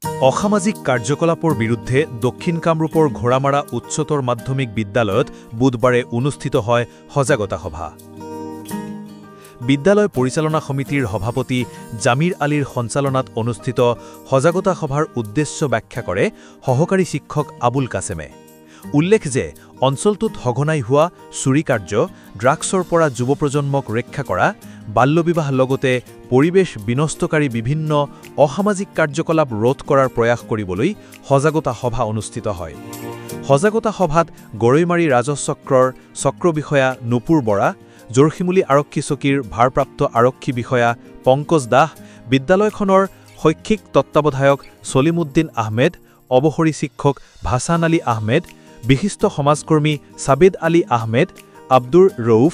অসামাজিক কাৰ্যকলাপৰ বিৰুদ্ধে দক্ষিণ কামৰূপৰ ঘোঁৰামাৰা উচ্চতৰ মাধ্যমিক বিদ্যালয়ত বুধবাৰে অনুষ্ঠিত হয় সজাগতা সভা। বিদ্যালয় পৰিচালনা সমিতিৰ সভাপতি জামিৰ আলীৰ সঞ্চালনাত অনুষ্ঠিত সজাগতা সভাৰ উদ্দেশ্য ব্যাখ্যা কৰে সহকাৰী শিক্ষক আবুল কাছেমে। উল্লেখ যে অঞ্চলটোত সঘনাই হোৱা চুৰি কাৰ্য, ড্ৰাগছৰ পৰা যুৱ প্ৰজন্মক ৰক্ষা কৰা, বাল্যবিবাহ লগতে পৰিৱেশ বিনষ্টকাৰী বিভিন্ন অসামাজিক কাৰ্যকলাপ ৰোধ কৰাৰ প্ৰয়াস কৰিবলৈ সজাগতা সভা অনুষ্ঠিত হয়। সজাগতা সভাত গৰৈমাৰী ৰাজচক্ৰৰ চক্ৰ বিষয়া নুপুৰ বৰা, জৰখিমুলি আৰক্ষী চকীৰ ভাৰপ্ৰাপ্ত আৰক্ষী বিষয়া পংকজ দাস, বিদ্যালয়খনৰ শৈক্ষিক তত্ত্বাৱধায়ক ছলিমুদ্দিন আহমেদ, অৱসৰী শিক্ষক ভাছান আলী আহমেদ, বিশিষ্ট সমাজকৰ্মী ছাবেদ আলী আহমেদ, আব্দুৰ ৰৌফ,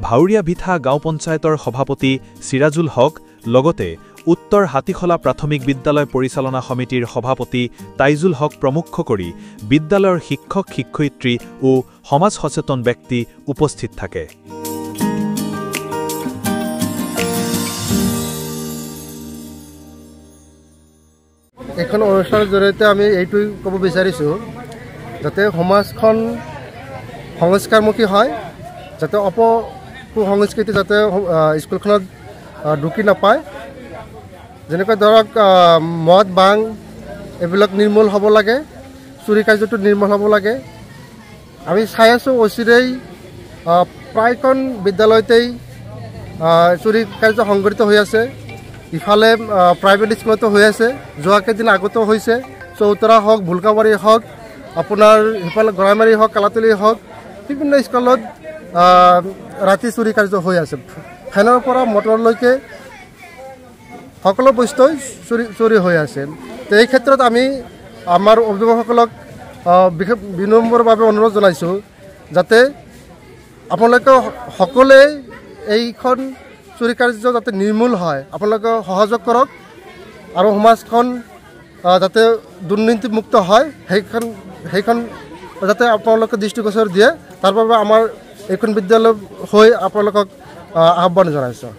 ভাউৰীয়া ভিঠা গাঁও পঞ্চায়তৰ সভাপতি চিৰাজুল হক, লগতে উত্তৰ হাতীখলা প্ৰাথমিক বিদ্যালয় পৰিচালনা সমিতিৰ সভাপতি তাইজুল হক প্ৰমুখ কৰি বিদ্যালয়ৰ শিক্ষক শিক্ষয়িত্ৰী ও সমাজ সচেতন ব্যক্তি উপস্থিত থাকে। এখন অনুষ্ঠানৰ জৰিয়তে আমি এইটোই ক'ব বিচাৰিছোঁ যাতে সমাজখন সংস্কাৰমুখী হয়, যাতে অপসংস্কৃতি যাতে স্কুলখনত ঢুকি নাপায়। যেনেকৈ ধৰক মদ ভাং এইবিলাক নিৰ্মূল হ'ব লাগে, চুৰি কাৰ্যটো নিৰ্মূল হ'ব লাগে। আমি চাই আছোঁ অচিৰেই প্ৰায়খন বিদ্যালয়তেই চুৰি কাৰ্য সংঘটিত হৈ আছে। ইফালে প্ৰাইভেট স্কুলতো হৈ আছে, যোৱা কেইদিন আগতেও হৈছে। চৌতৰা হওক, ভুলকাবাৰী হওক, আপোনাৰ সিফালে গৰাইমাৰী হওক, কালাতলী হওক, বিভিন্ন স্কুলত ৰাতি চুৰি কাৰ্য হৈ আছে। ফেনৰ পৰা মটৰলৈকে সকলো বস্তুৱেই চুৰি হৈ আছে। তো এই ক্ষেত্ৰত আমি আমাৰ অভিভাৱকসকলক বিনম্ৰভাৱে অনুৰোধ জনাইছোঁ যাতে আপোনালোকে সকলোৱে এইখন চুৰি কাৰ্য যাতে নিৰ্মূল হয়, আপোনালোকে সহযোগ কৰক আৰু সমাজখন যাতে দুৰ্নীতিমুক্ত হয় সেইখন যাতে আপোনালোকে দৃষ্টিগোচৰ দিয়ে, তাৰ বাবে আমাৰ এইখন বিদ্যালয় হৈ আপোনালোকক আহ্বান জনাইছোঁ।